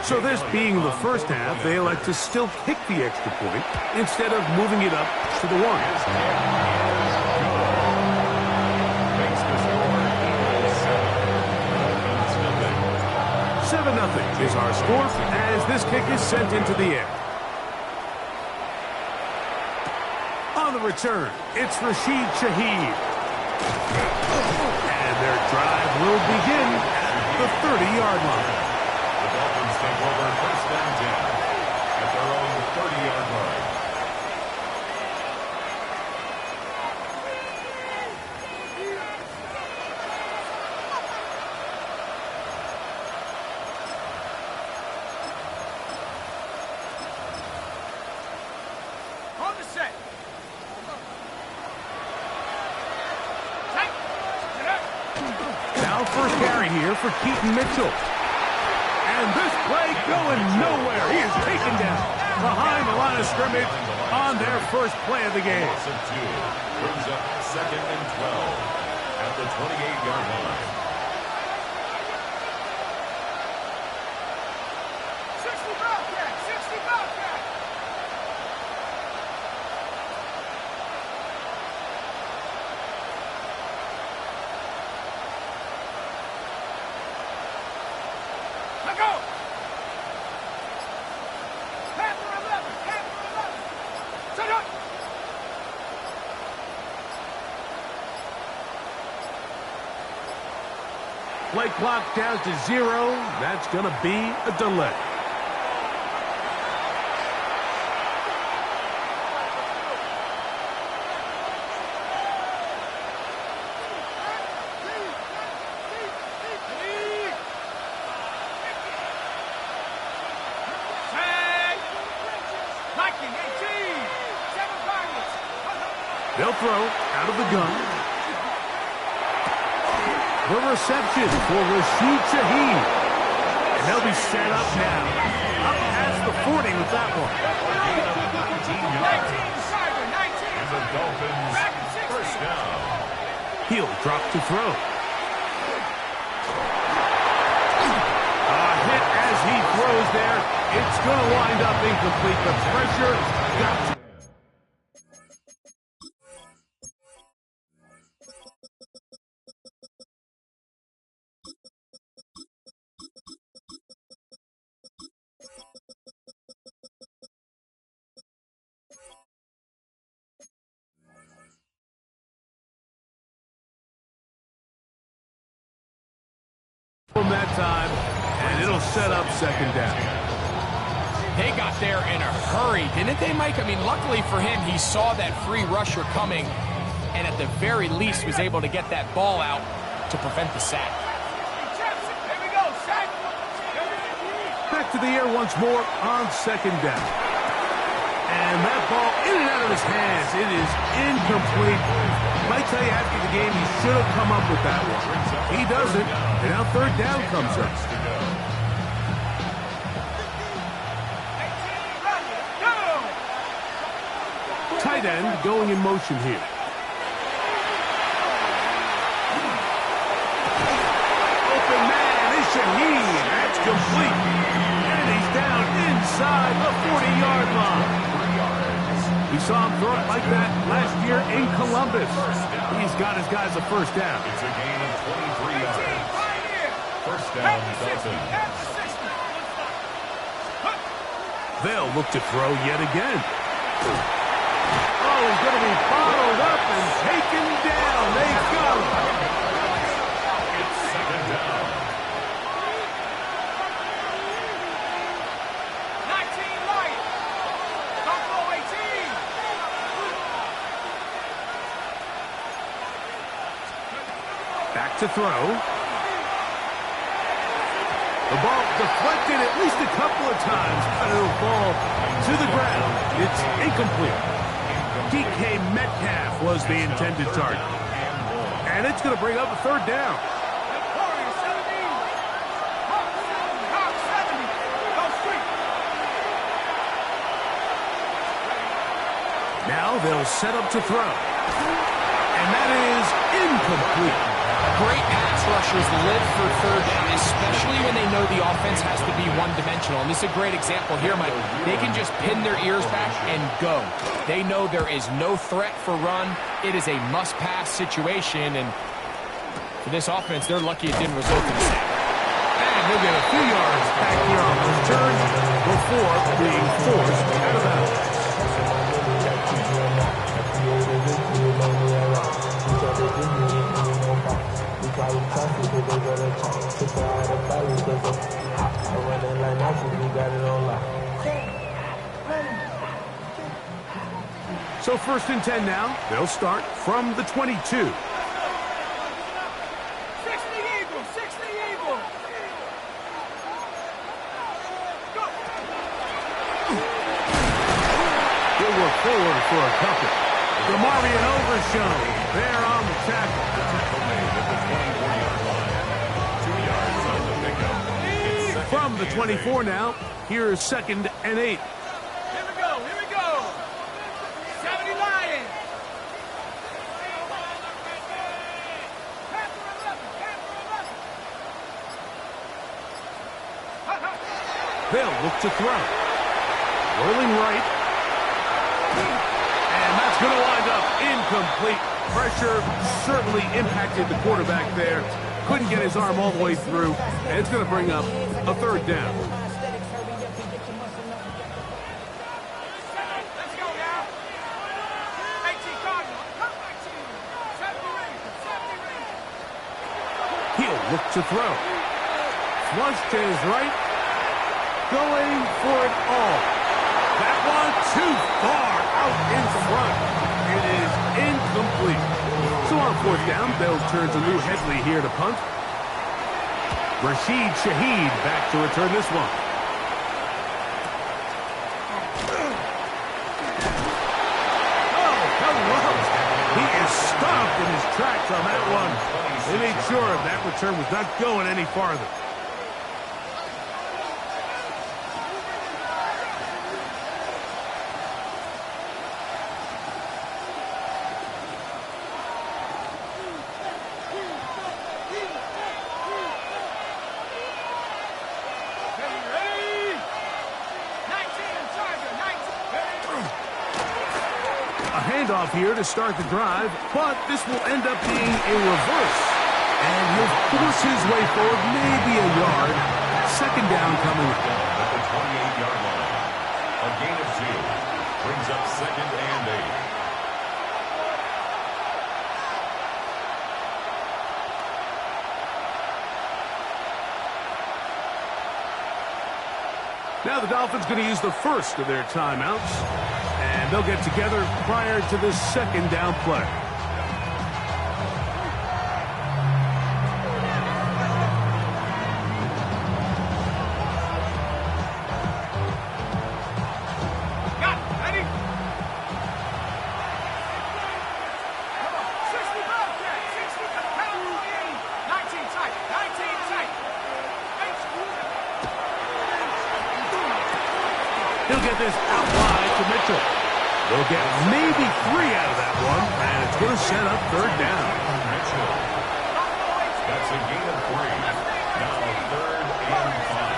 So this being the first half, they elect to still kick the extra point instead of moving it up to the one. 7-0 is our score as this kick is sent into the air. On the return, it's Rashid Shaheed. And their drive will begin at the 30-yard line. The Dolphins take over first and 10 at their own 30-yard line. On the set. Now first carry here for Keaton Mitchell. And this play going nowhere. He is taken down behind the line of scrimmage on their first play of the game. Loss of 2 brings up second and 12 at the 28-yard line. 60 Bobcat, 60 Bobcat. Let go. Panther 11, Panther 11. Set up. Play clock down to 0. That's going to be a delay. Viking 18. 7 Pirates. They'll throw out of the gun. The reception for Rashid Shaheed. And they'll be set up now. Up past the 40 with that one. 19 Cyber, 19. And the Dolphins Back at 60. first down. He'll drop to throw. A hit as he throws there. It's going to wind up incomplete. The pressure got to. From that time, and it'll set up second down. They got there in a hurry, didn't they, Mike? I mean, luckily for him, he saw that free rusher coming and at the very least was able to get that ball out to prevent the sack. There we go, sack. Back to the air once more on second down. And that ball in and out of his hands. It is incomplete. Might tell you after the game he should have come up with that one. He doesn't, and now third down comes up. Tight end going in motion here. Open man is Shaheed. That's complete. And he's down inside the 40-yard line. We saw him throw it like that last year in Columbus. He's got his guys a first down. It's a gain of 23 yards. First down, Dolphins. They'll look to throw yet again. Oh, he's going to be bottled up and taken down. They got him. It's second down. 19 Lions. Buffalo 18. Back to throw. The ball deflected at least a couple of times, but it'll fall to the ground. It's incomplete. DK Metcalf was the intended target. And it's going to bring up a third down. Warriors 17. Hawks 70. Go street. Now they'll set up to throw. And that is incomplete. Great pass rushers live for third down, especially when they know the offense has to be one-dimensional. And this is a great example here, Mike. They can just pin their ears back and go. They know there is no threat for run. It is a must-pass situation, and for this offense, they're lucky it didn't result in a sack. And he'll get a few yards back here on the return before being forced out of bounds. So 1st and 10 now. They'll start from the 22. 60 Eagles, 60 Eagles. Go. He'll work forward for a couple. DeMarvion Overshown there on the tackle. Tackle made at the 24-yard line. 2 yards on the pickup. It's second From the and 24 now, here's 2nd and 8. Here we go, here we go. 70 Lions. Panther 11, Panther 11. They'll look to throw. Rolling right. And that's going to wind up incomplete. Pressure certainly impacted the quarterback there. Couldn't get his arm all the way through. And it's going to bring up a 3rd down. Let's go now. 18 Cardinals. Come back to you. 70 Rangers, 70 Rangers. He'll look to throw. Flush to his right. Going for it all. That one too far out in front. It is incomplete. So on 4th down, Bell turns a new Headley here to punt. Rashid Shaheed back to return this one. Oh, hello. He is stopped in his tracks on that one. They made sure that return was not going any farther. Ready? 19, Charger, 19. A handoff here to start the drive, but this will end up being a reverse. And he'll force his way forward, maybe a yard. 2nd down coming up. at the 28-yard line. A gain of 2 brings up 2nd and 8. Now the Dolphins going to use the first of their timeouts, and they'll get together prior to this 2nd down play. Got it. Ready? Come on. 60 Bobcat. 60 pound 19 tight. 19 tight. He'll get this out wide to Mitchell. They'll get maybe 3 out of that one, and it's going to set up 3rd down. Mitchell. That's a gain of 3. Now 3rd and 5.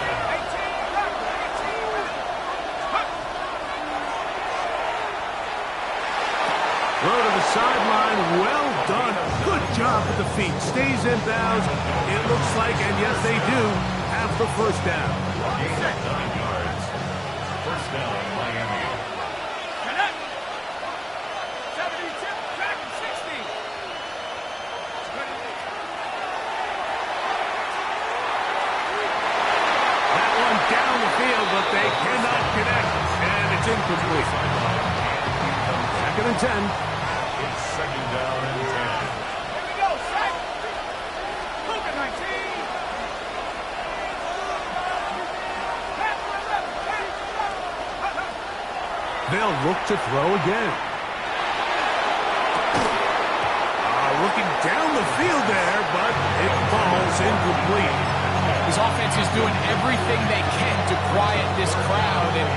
Throw to the sideline, well done. Good job with the feet. Stays in bounds, it looks like, and yes, they do have the 1st down. Gain of 9 yards. 1st down, Miami. Connect. 72. Track 60. That one down the field, but they cannot connect, and it's incomplete. 2nd and 10. It's 2nd down and 10. Here we go. Set. Luka 19. Panther 11. Panther 11. They'll look to throw again. Looking down the field there, but it falls incomplete. This offense is doing everything they can to quiet this crowd, and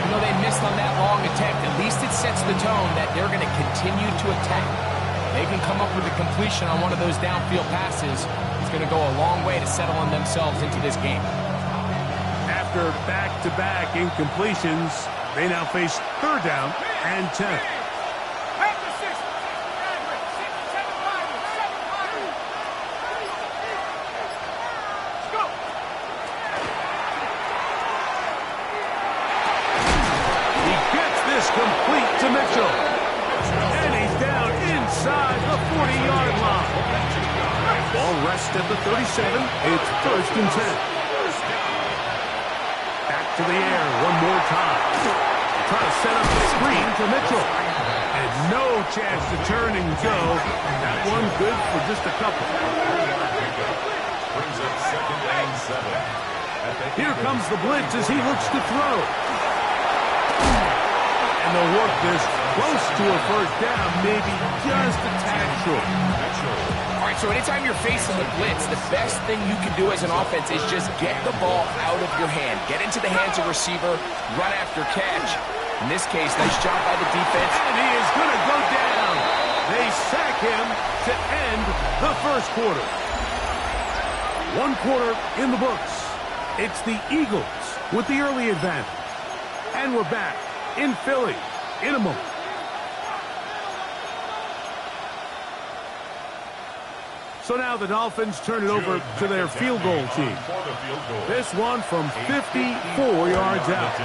even though they missed on that long attempt, at least it sets the tone that they're going to continue to attack. they can come up with a completion on one of those downfield passes, it's going to go a long way to settling themselves into this game. After back-to-back incompletions, they now face 3rd down and 10. Complete to Mitchell. And he's down inside the 40-yard line. Ball rests at the 37. It's 1st and 10. Back to the air one more time. Try to set up the screen to Mitchell. And no chance to turn and go. That one good for just a couple. Brings up 2nd and 7. Here comes the blitz as he looks to throw. And they'll work this close to a 1st down, maybe just a tad short. All right, so anytime you're facing the blitz, the best thing you can do as an offense is just get the ball out of your hand. Get into the hands of receiver, run after catch. In this case, nice job by the defense. And he is going to go down. They sack him to end the 1st quarter. 1 quarter in the books. It's the Eagles with the early advantage. And we're back in Philly in a moment. So now the Dolphins turn it over to their field goal team. This one from 54 yards out.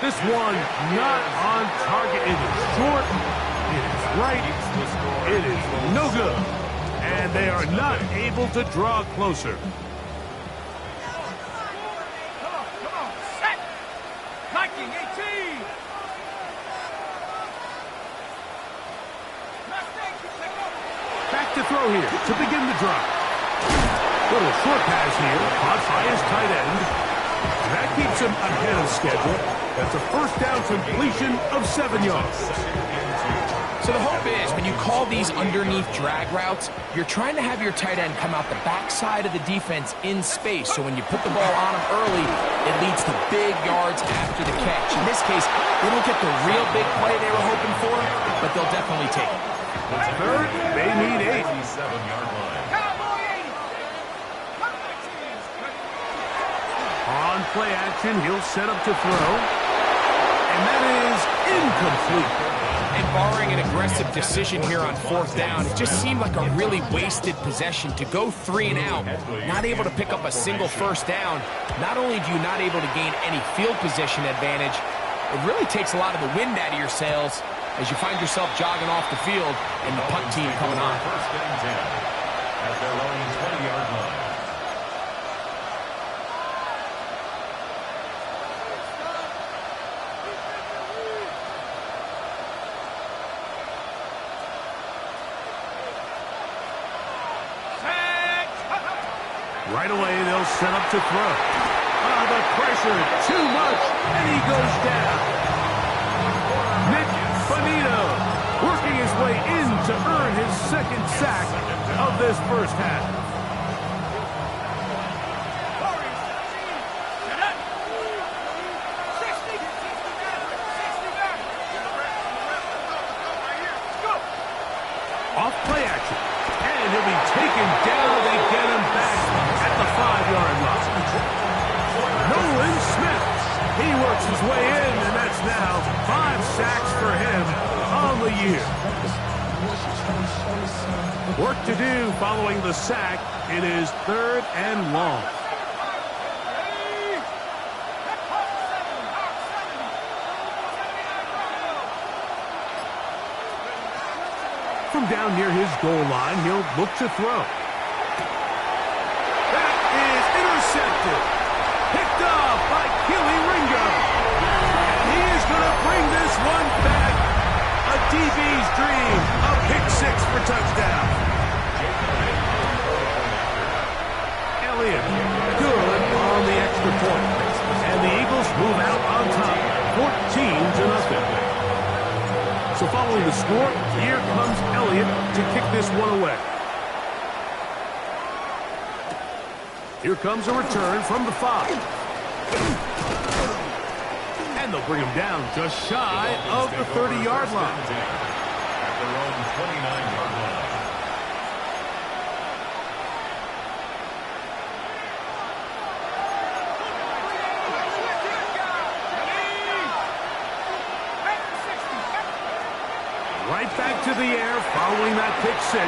This one not on target. It is short. It is right. It is no good. And they are not able to draw closer. To throw here to begin the drive. Little short pass here, caught by his tight end. That keeps him ahead of schedule. That's a 1st down completion of 7 yards. So the hope is when you call these underneath drag routes, you're trying to have your tight end come out the backside of the defense in space. So when you put the ball on him early, it leads to big yards after the catch. In this case, they don't get the real big play they were hoping for, but they'll definitely take it. 3rd, they need 8. 7-yard line. On play action, he'll set up to throw. And that is incomplete. And barring an aggressive decision here on 4th down, it just seemed like a really wasted possession to go 3 and out, not able to pick up a single 1st down. Not only do you not able to gain any field position advantage, it really takes a lot of the wind out of your sails as you find yourself jogging off the field and the punt team coming on. 1st and 10 at their own 20-yard line. Right away, they'll set up to throw. Oh, the pressure, too much, and he goes down. Nick Bonito working his way in to earn his 2nd sack of this 1st half. Off play action, and he'll be taken down. They get him back at the 5-yard line. Nolan Smith, he works his way in, and that's now 5 sacks for him on the year. Work to do following the sack. It is 3rd and long. From down near his goal line, he'll look to throw. That is intercepted. Picked off by Kelee Ringo. And he is going to bring this one back. A DB's dream. A pick 6 for touchdown. Elliott, good on the extra point. And the Eagles move out on top, 14-0. So following the score, here comes Elliott to kick this one away. Here comes a return from the 5. And they'll bring him down just shy of the 30-yard line. their own 29-yard line. Right back to the air following that pick six.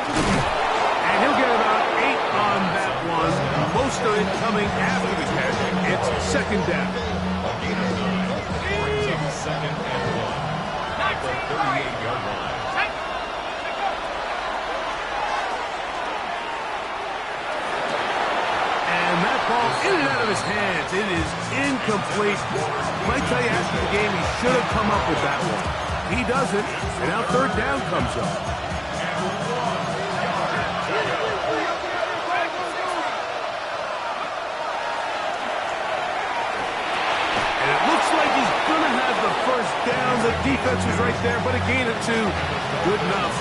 And he'll get about 8 on that one. Most of it coming after the catch. It's second down. Second and 1 at the 38-yard line. And that ball in and out of his hands. It is incomplete. Might tell you after the game he should have come up with that one. He doesn't, and now third down comes up. And it looks like he's going to have the first down. The defense was right there, but a gain of 2. Good enough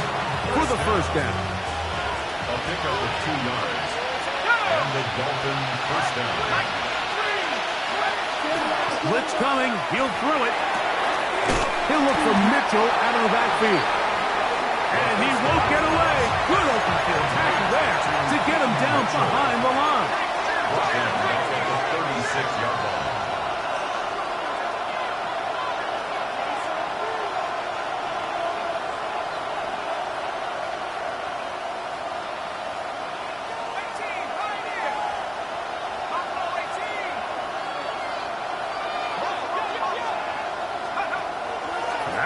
for the first down. A pickup of 2 yards. And the Dolphins first down. Blitz coming. He'll throw it. He'll look for Mitchell out of the backfield. And he won't get away. Good open field tackle there to get him down behind the line. And back at the 36-yard line.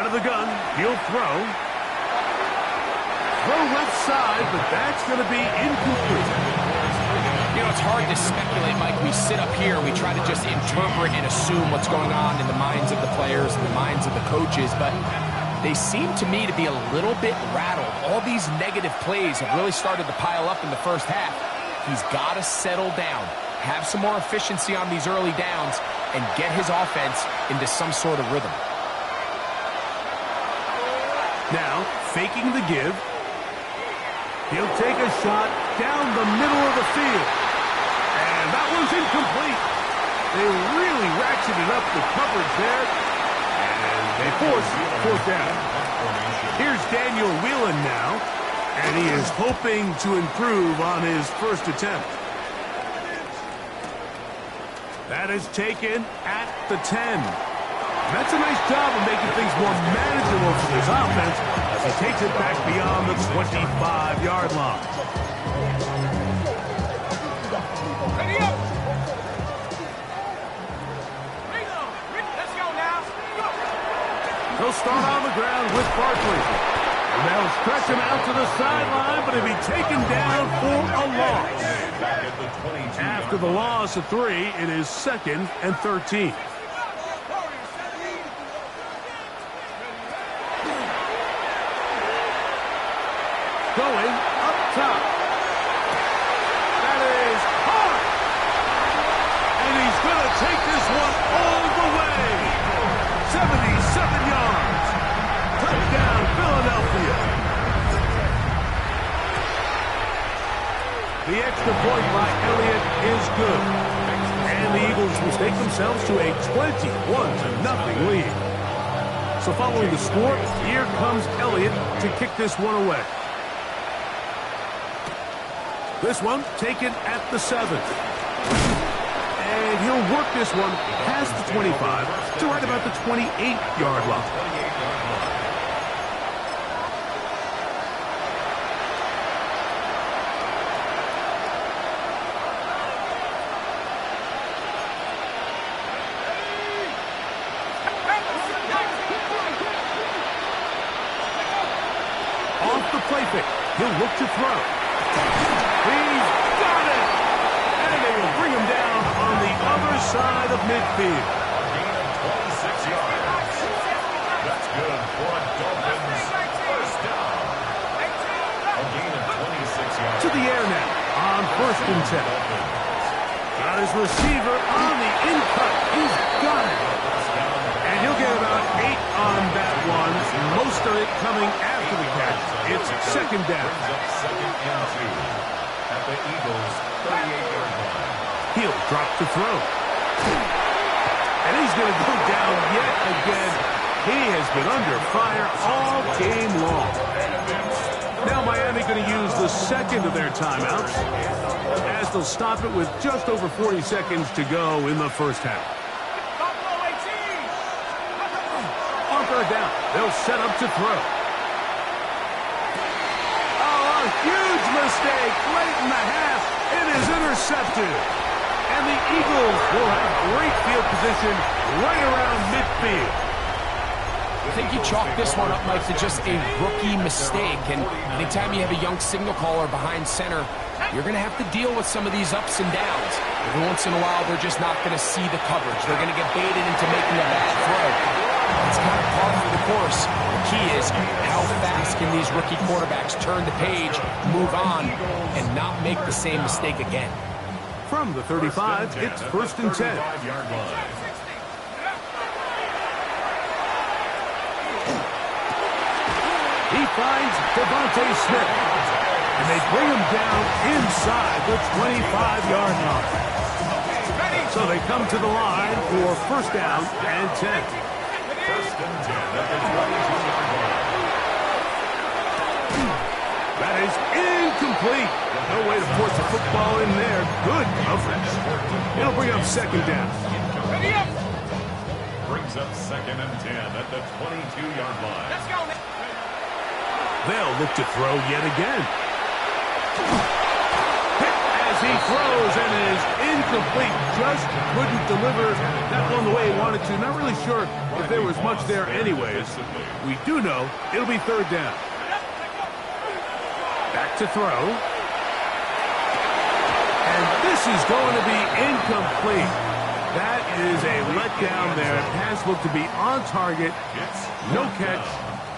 The gun, he'll throw left side, but that's going to be incomplete. You know, it's hard to speculate, Mike. We sit up here, we try to just interpret and assume what's going on in the minds of the players and the minds of the coaches, but they seem to me to be a little bit rattled. All these negative plays have really started to pile up in the first half. He's got to settle down, have some more efficiency on these early downs, and get his offense into some sort of rhythm. Now, faking the give. He'll take a shot down the middle of the field. And that one's incomplete. They really ratcheted up the coverage there. And they force fourth down. Here's Daniel Whelan now. And he is hoping to improve on his first attempt. That is taken at the 10. That's a nice job of making things more manageable for this offense as he takes it back beyond the 25-yard line. Ready up. Let's go now. They'll start on the ground with Barkley. And they'll stretch him out to the sideline, but he'll be taken down for a loss. After the loss of 3, it is 2nd and 13. Going up top. That is hard. And he's going to take this one all the way. 77 yards. Touchdown, Philadelphia. The extra point by Elliott is good. And the Eagles will take themselves to a 21-0 lead. So following the score, here comes Elliott to kick this one away. This one taken at the 7th. And he'll work this one past the 25 to right about the 28-yard line. Off the play fake, he'll look to throw. He's got it! And they will bring him down on the other side of midfield. Gain of 26 yards. That's good for a Dolphins first down. A gain of 26 yards. To the air now on 1st and 10. Got his receiver on the in-cut. He's got it. And he'll get about 8 on that one. Most of it coming after the catch. It's 2nd down. Second and 2. At the Eagles' 38-yard line. He'll drop the throw. And he's going to go down yet again. He has been under fire all game long. Now Miami going to use the second of their timeouts as they'll stop it with just over 40 seconds to go in the first half. On third down, they'll set up to throw. Oh, a huge mistake late in the half. It is intercepted. And the Eagles will have great field position right around midfield. I think you chalk this one up, Mike, to just a rookie mistake. And anytime you have a young signal caller behind center, you're going to have to deal with some of these ups and downs. Every once in a while, they're just not going to see the coverage. They're going to get baited into making a bad throw. It's kind of par for the course. The key is how fast can these rookie quarterbacks turn the page, move on, and not make the same mistake again. From the 35, it's first and 10. He finds Devontae Smith, and they bring him down inside the 25-yard line. So they come to the line for first down and 10. First and 10 at the 22-yard line. That is incomplete. No way to force a football in there. Good coverage. It'll bring up second down. Brings up second and 10 at the 22-yard line. Let's go. They'll look to throw yet again. Hit as he throws and is incomplete. Just couldn't deliver that one the way he wanted to. Not really sure if there was much there anyways. We do know it'll be third down. Back to throw. And this is going to be incomplete. That is a letdown there. Pass looked to be on target. No catch.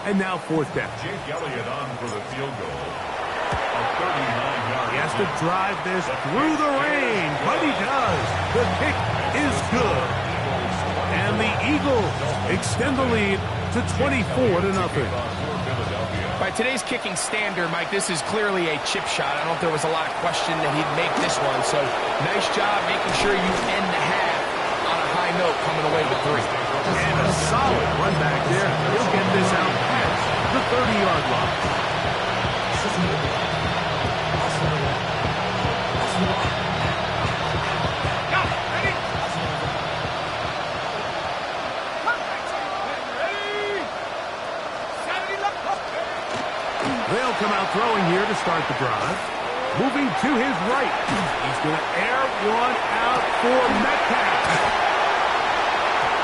And now fourth down. Jake Elliott on for the field goal. A 39-yard. He has to drive this through the rain, but he does. The kick is good. And the Eagles extend the lead to 24-0. By today's kicking standard, Mike, this is clearly a chip shot. I don't know if there was a lot of question that he'd make this one. So nice job making sure you end the half on a high note, coming away with 3. And a solid run back there. He'll get this out past the 30-yard line. They'll come out throwing here to start the drive. Moving to his right. He's going to air one out for Metcalf.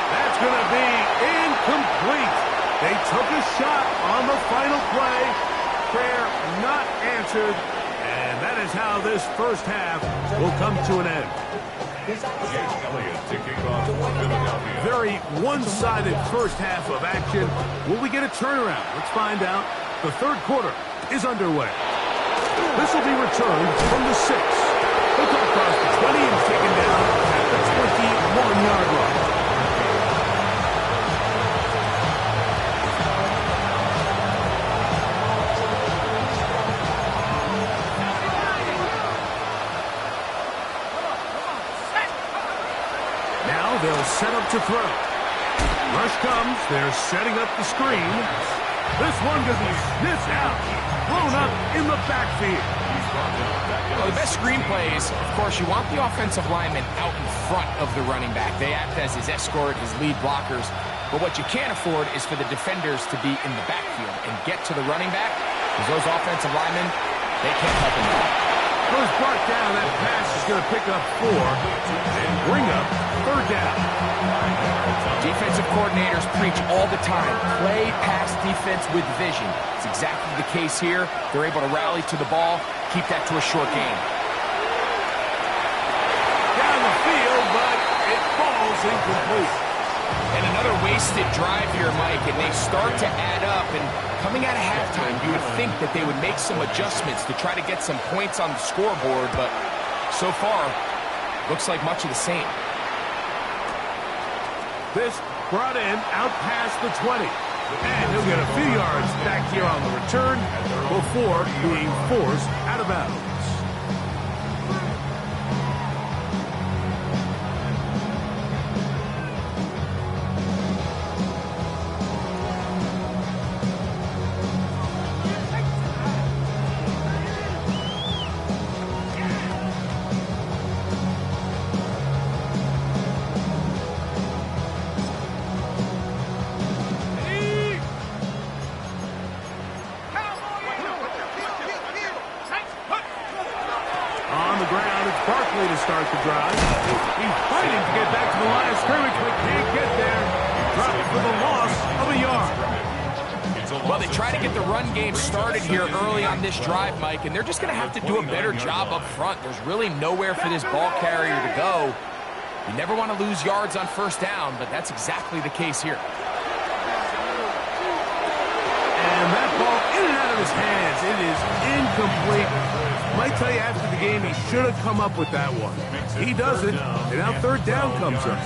That's going to be incomplete. They took a shot on the final play. Prayer not answered. And that is how this first half will come to an end. Jake Elliott to kick off for Philadelphia. Very one-sided first half of action. Will we get a turnaround? Let's find out. The third quarter is underway. This will be returned from the 6. He'll come across the 20 and taken down at the 21-yard line. Now they'll set up to throw. Rush comes. They're setting up the screen. This one to be sniffed out. Blown up in the backfield. Well, the best screenplays, of course, you want the offensive lineman out in front of the running back. They act as his escort, his lead blockers. But what you can't afford is for the defenders to be in the backfield and get to the running back, because those offensive linemen, they can't help him out. Goes brought down. That pass is going to pick up 4 and bring up third down. Defensive coordinators preach all the time, play pass defense with vision. It's exactly the case here. They're able to rally to the ball, keep that to a short game. Down the field, but it falls incomplete. And another wasted drive here, Mike, and they start to add up. And coming out of halftime, you would think that they would make some adjustments to try to get some points on the scoreboard, but so far, looks like much of the same. This brought in out past the 20. And he'll get a few yards back here on the return before being forced out of bounds. the drive. He's fighting to get back to the line of scrimmage, but can't get there. Dropped for the loss of a yard. Well, they try to get the run game started here early on this drive, Mike, and they're just going to have to do a better job up front. There's really nowhere for this ball carrier to go. You never want to lose yards on first down, but that's exactly the case here. And that ball in and out of his hands. It is incomplete. Might tell you after the game he should have come up with that one. He doesn't, and now third down comes up.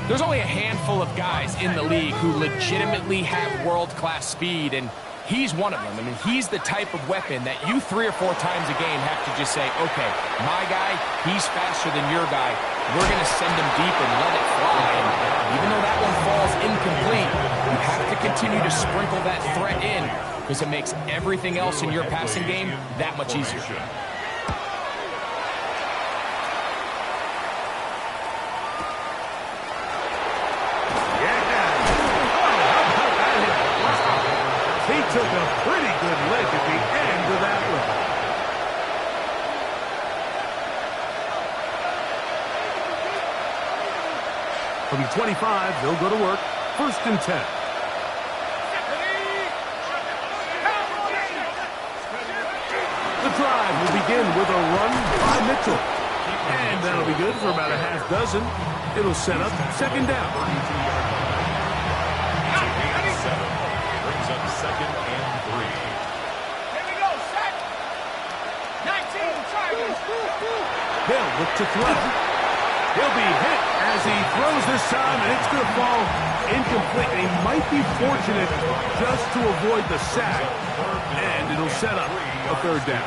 There's only a handful of guys in the league who legitimately have world-class speed, and he's one of them. I mean, he's the type of weapon that you 3 or 4 times a game have to just say, okay, my guy, he's faster than your guy. We're going to send him deep and let it fly. And even though that one falls incomplete, you have to continue to sprinkle that threat in because it makes everything else in your passing game that much easier. Took a pretty good leg at the end of that one. From the 25, they'll go to work. 1st and 10. The drive will begin with a run by Mitchell. And that'll be good for about a half dozen. It'll set up 2nd down. Second and 3. Here we go, set. 19, Tigers. They'll look to throw. He'll be hit as he throws this time, and it's going to fall incomplete. He might be fortunate just to avoid the sack, and it'll set up a 3rd down.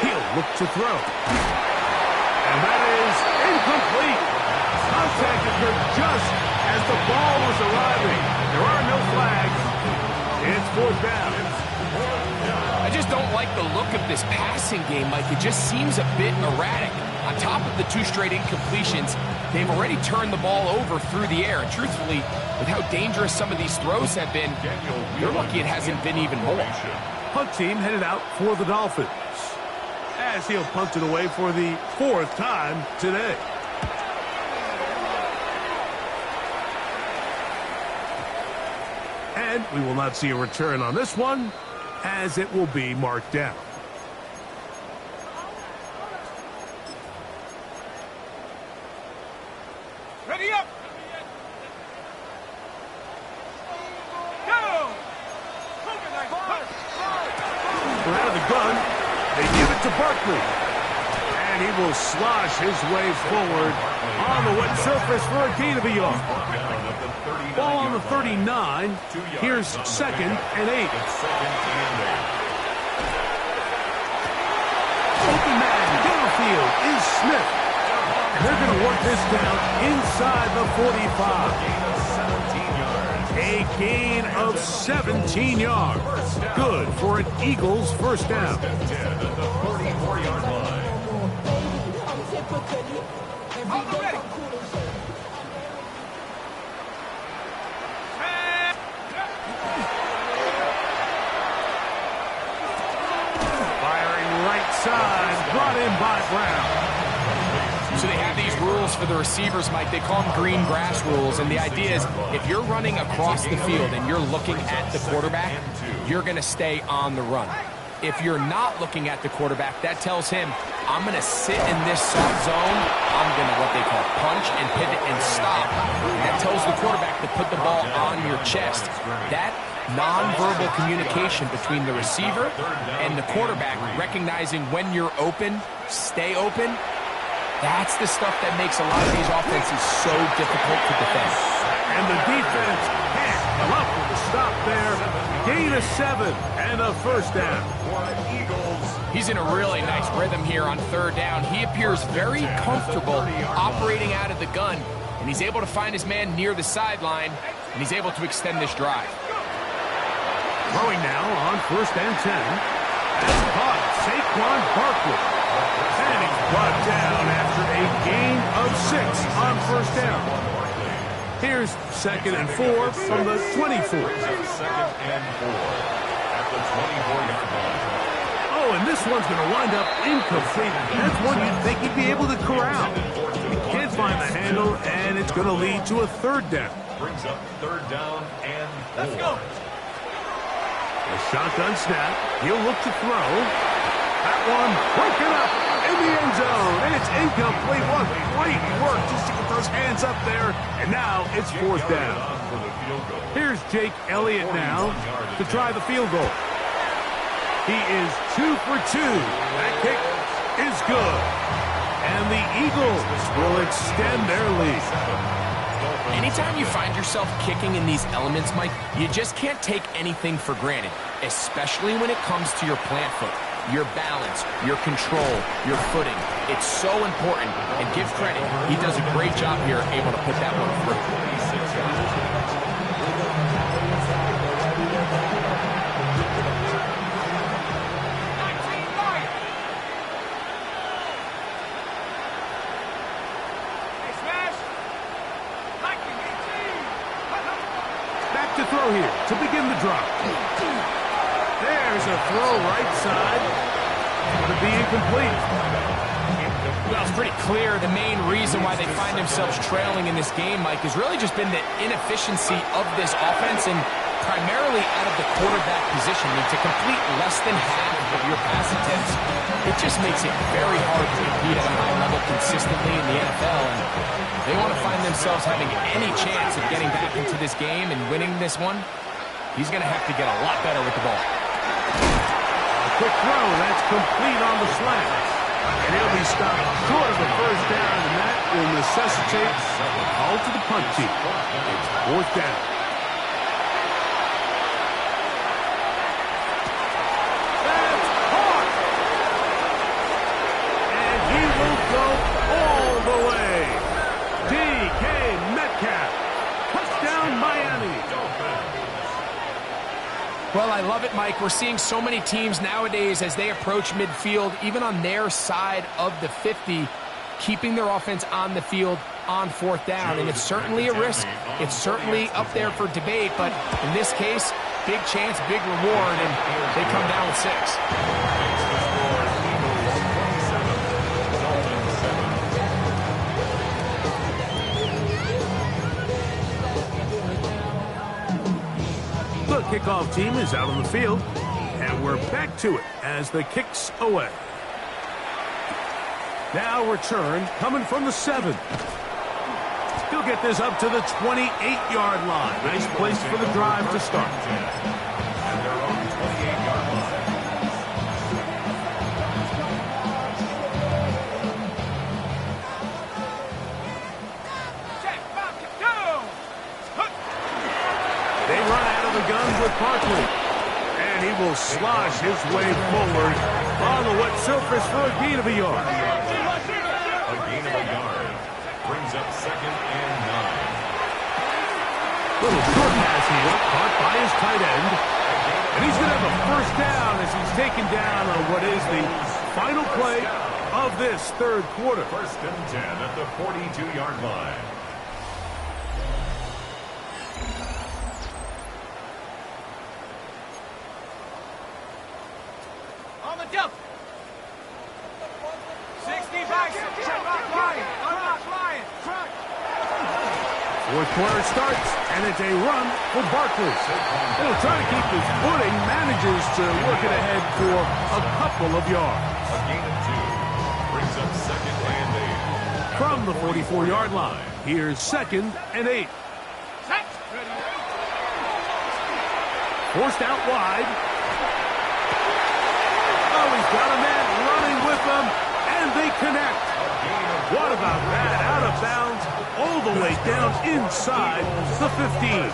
He'll look to throw. And that is incomplete. Contact occurred just as the ball was arriving. There are no flags. It's 4th down. I just don't like the look of this passing game, Mike. It just seems a bit erratic. On top of the 2 straight incompletions, they've already turned the ball over through the air. And truthfully, with how dangerous some of these throws have been, they're lucky it hasn't been even more. Punt team headed out for the Dolphins, as he'll punt it away for the 4th time today. And we will not see a return on this one, as it will be marked down. Ready up. Go. We're out of the gun. They give it to Barkley. And he will slosh his way forward on the wet surface for a gain of a yard. Ball on the 39. Here's 2nd and 8. Open man downfield is Smith. And they're going to work this down inside the 45. A gain of 17 yards. Good for an Eagles 1st down. Side brought in by Brown. So they have these rules for the receivers, Mike. They call them green grass rules. And the idea is if you're running across the field and you're looking at the quarterback, you're going to stay on the run. If you're not looking at the quarterback, that tells him, I'm going to sit in this soft zone. I'm going to what they call punch and pivot and stop. And that tells the quarterback to put the ball on your chest. That nonverbal communication between the receiver and the quarterback, recognizing when you're open, stay open, that's the stuff that makes a lot of these offenses so difficult to defend. And the defense can't come up with a stop there. Gain of 7 and a 1st down. He's in a really nice rhythm here on 3rd down. He appears very comfortable operating out of the gun, and he's able to find his man near the sideline, and he's able to extend this drive. Throwing now on 1st and 10. That's caught Saquon Barkley. And he's brought down after a gain of 6 on 1st down. Here's 2nd and 4 from the 24. 2nd and 4 at the 24-yard line. Oh, and this one's going to wind up incomplete. That's one you'd think he'd be able to corral. He can't find the handle, and it's going to lead to a third down. Brings up third down and 4. Let's go. A shotgun snap. He'll look to throw. That one broken up in the end zone, and it's incomplete. What great work just to get those hands up there, and now it's fourth down. Here's Jake Elliott now to try the field goal. He is 2 for 2. That kick is good. And the Eagles will extend their lead. Anytime you find yourself kicking in these elements, Mike, you just can't take anything for granted, especially when it comes to your plant foot, your balance, your control, your footing. It's so important, and give credit. He does a great job here able to put that one through. To throw here to begin the drop. There's a throw right side. Going to be incomplete. Well, it's pretty clear the main reason why they find themselves trailing in this game, Mike, has really just been the inefficiency of this offense and primarily out of the quarterback position. I mean, to complete less than half of your pass attempts, it just makes it very hard to compete at a high level consistently in the NFL. And if they want to find themselves having any chance of getting back into this game and winning this one, he's going to have to get a lot better with the ball. A quick throw, that's complete on the slant. And he'll be stopped short of the first down, and that will necessitate a call to the punt team. It's fourth down. That's caught! And he will go all the way. DK Metcalf. Touchdown, Miami. Well, I love it, Mike. We're seeing so many teams nowadays as they approach midfield, even on their side of the 50, keeping their offense on the field on fourth down. And it's certainly a risk. It's certainly up there for debate. But in this case, big chance, big reward, and they come down with 6. The kickoff team is out on the field, and we're back to it as the kick's away. Now return coming from the 7. He'll get this up to the 28-yard line. Nice place for the drive to start. And they're on the 28-yard line. They run out of the gun with Barkley. And he will slosh his way forward on the wet surface for a gain of a yard. A gain of a yard. Brings up second and 9. Little short pass here, caught by his tight end. And he's going to have a first down as he's taken down on what is the final play of this third quarter. First and 10 at the 42-yard line. On the dump. 60 back. Check back Ryan. Unlock Ryan. Track. Fourth quarter starts, and it's a run for Barkley. He'll try to keep his footing, manages to work it ahead for a couple of yards. A gain of 2. Brings up second and 8. From the 44-yard line, here's second and 8. Set. Forced out wide. Oh, he's got a man running with them, and they connect. What about that? Out of bounds, all the way down inside the 15.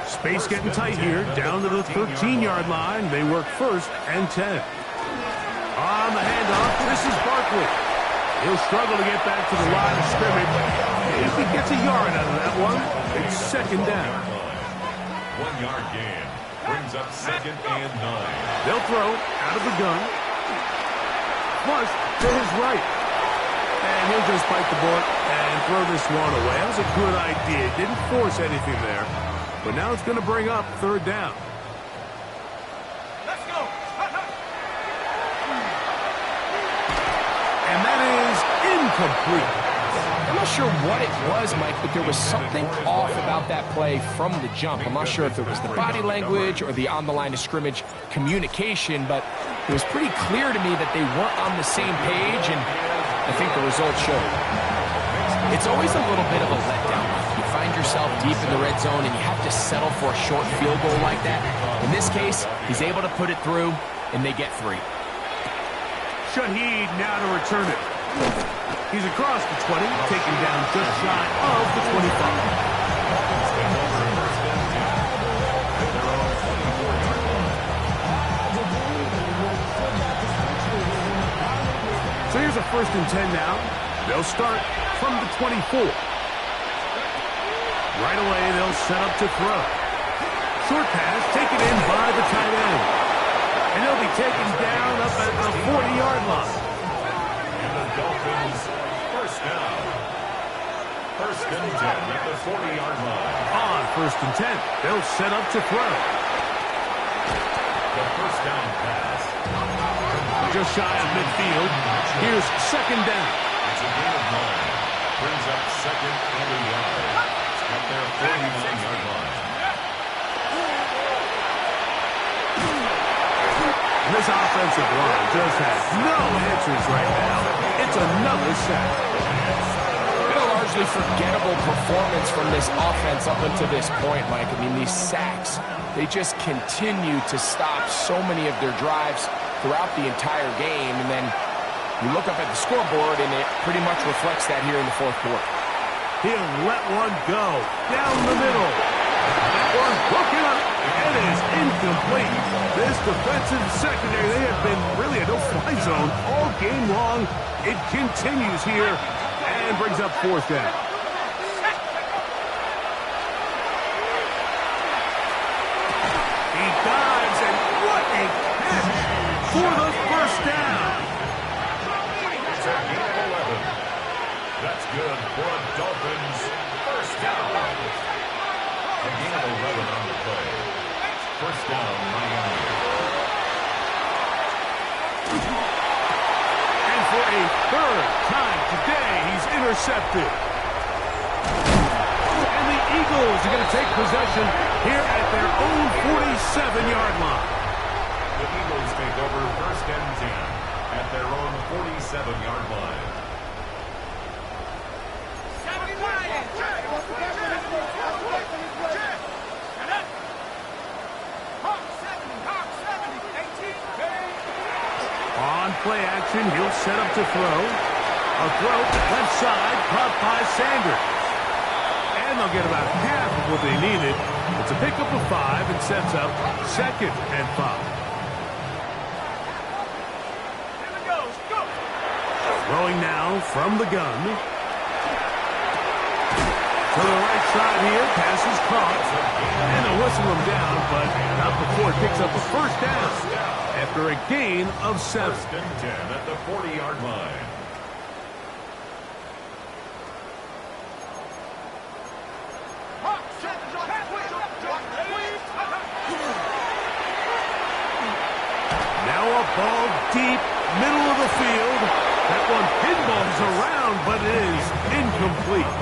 Space getting tight here, down to the 13-yard line. They work first and 10. On the handoff, this is Barkley. He'll struggle to get back to the line of scrimmage. If he gets a yard out of that one, it's second down. 1 yard gain. Brings up second and 9. They'll throw out of the gun. Flush to his right. And he'll just bite the bullet and throw this one away. That was a good idea. Didn't force anything there. But now it's going to bring up third down. Let's go. incomplete. I'm not sure what it was, Mike, but there was something off about that play from the jump. I'm not sure if it was the body language or the on-the-line of scrimmage communication, but it was pretty clear to me that they weren't on the same page, and I think the result showed. It's always a little bit of a letdown, Mike. You find yourself deep in the red zone, and you have to settle for a short field goal like that. In this case, he's able to put it through, and they get 3. Shaheed now to return it. He's across the 20, taken down just shy of the 25. So here's a 1st and 10 now. They'll start from the 24. Right away, they'll set up to throw. Short pass taken in by the tight end. And he'll be taken down up at the 40-yard line. And the Dolphins, 1st down. 1st and 10 at the 40-yard line. On 1st and 10, they'll set up to throw. The 1st down pass. Just shy of midfield. Here's 2nd down. It's a gain of 9. Brings up 2nd and a yard. At their 49-yard line. This offensive line just has no answers right now. It's another sack. Been a largely forgettable performance from this offense up until this point, Mike. I mean, these sacks, they just continue to stop so many of their drives throughout the entire game. And then you look up at the scoreboard, and it pretty much reflects that here in the 4th quarter. He'll let one go down the middle. That one broken up. It is incomplete. This defensive secondary, they have been really a no-fly zone all game long. It continues here and brings up 4th down. He dives, and what a catch for the 1st down. It's a gain of 11. That's good for a Dolphins 1st down. A gain of 11 on the play. 1st down, Miami. And for a 3rd time today, he's intercepted. And the Eagles are going to take possession here at their own 47-yard line. The Eagles take over 1st and 10 at their own 47-yard line. On play action, he'll set up to throw. A throw left side, caught by Sanders. And they'll get about half of what they needed. It's a pickup of 5 and sets up 2nd and 5. Throwing now from the gun. To the right side here, pass is caught. And they'll whistle him down, but not before it picks up a 1st down after a gain of 7. 1st and 10 at the 40-yard line. Now a ball deep, middle of the field. That one pinballs around, but it is incomplete.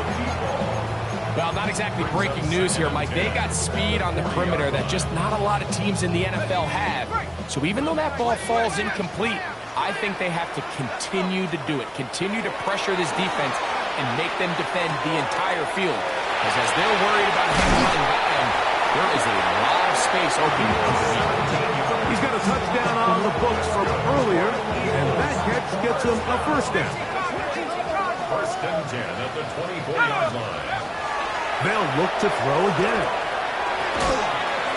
Well, not exactly breaking news here, Mike. They got speed on the perimeter that just not a lot of teams in the NFL have. So even though that ball falls incomplete, I think they have to continue to do it, continue to pressure this defense and make them defend the entire field. Because as they're worried about him running by them, there is a lot of space open. He's got a touchdown on the books from earlier, and that catch gets him a 1st down. 1st and 10 at the 24-yard line. They'll look to throw again.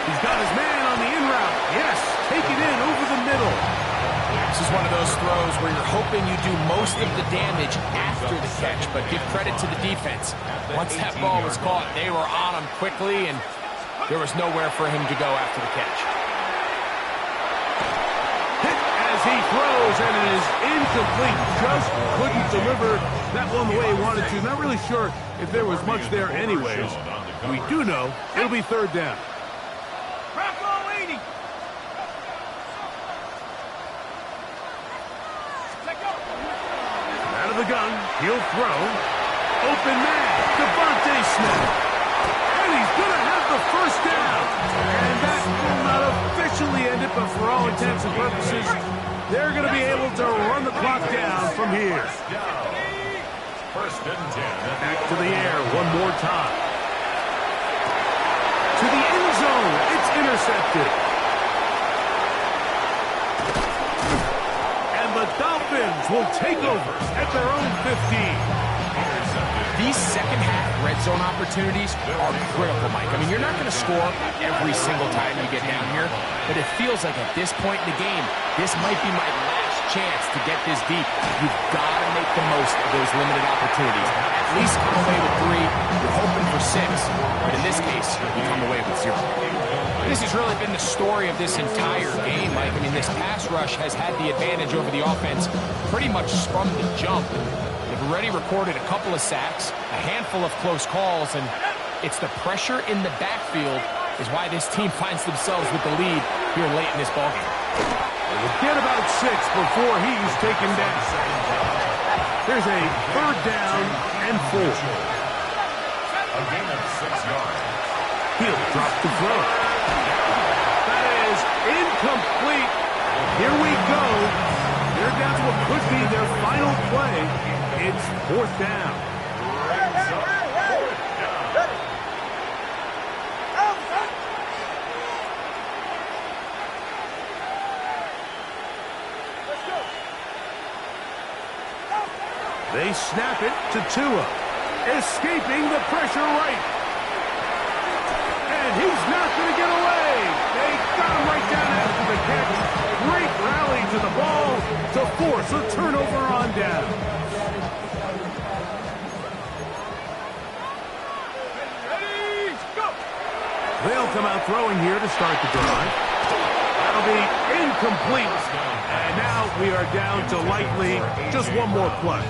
He's got his man on the in route. Yes, take it in over the middle. This is one of those throws where you're hoping you do most of the damage after the catch, but give credit to the defense. Once that ball was caught, they were on him quickly, and there was nowhere for him to go after the catch. Hit as he throws, and it is incomplete. Just couldn't deliver that one the way he wanted to. Not really sure if there was much there anyways. We do know it'll be 3rd down. Out of the gun. He'll throw. Open man, Devontae Smith. And he's going to have the first down. And that will not officially end it, but for all intents and purposes, they're going to be able to run the clock down from here. First and 10. Back to the air one more time. To the end zone. It's intercepted. And the Dolphins will take over at their own 15. These second-half red zone opportunities are critical, Mike. I mean, you're not going to score every single time you get down here, but it feels like at this point in the game, this might be my last chance to get this deep. You've got to make the most of those limited opportunities. At least come away with 3. You're hoping for 6, but in this case, you come away with 0. This has really been the story of this entire game, Mike. I mean, this pass rush has had the advantage over the offense pretty much from the jump. They've already recorded a couple of sacks, a handful of close calls, and it's the pressure in the backfield is why this team finds themselves with the lead here late in this ballgame. We'll get about 6 before he's taken down. There's a third down and 4. A gain of 6 yards. He'll drop the throw. That is incomplete. Here we go. They're down to what could be their final play. It's 4th down. They snap it to Tua, escaping the pressure right. And he's not going to get away. They got him right down after the catch. Great rally to the ball to force a turnover on down. They'll come out throwing here to start the drive. That'll be incomplete. And now we are down to likely just one more play.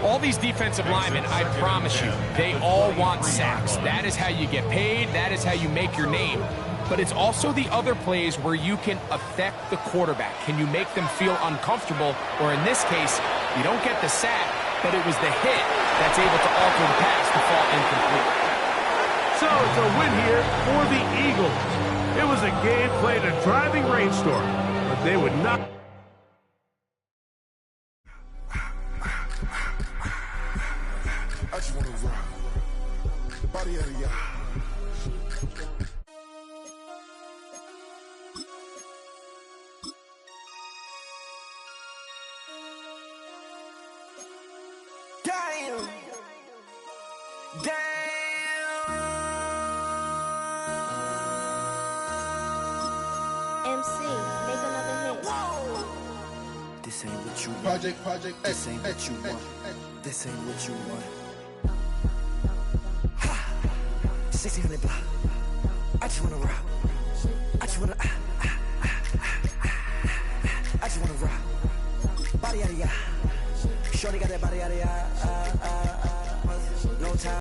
All these defensive linemen, I promise you, they all want sacks. That is how you get paid. That is how you make your name. But it's also the other plays where you can affect the quarterback. Can you make them feel uncomfortable? Or in this case, you don't get the sack, but it was the hit that's able to alter the pass to fall incomplete. So it's a win here for the Eagles. It was a game played a driving rainstorm, but they would not. I just want to rock the body out of y'all. Damn. MC, make another hit. This ain't what you want. Project This ain't what you want. This ain't what you want. 1600 block. I just wanna rock. I just wanna. I just wanna rock. Body out of ya. Shorty got that body out of ya.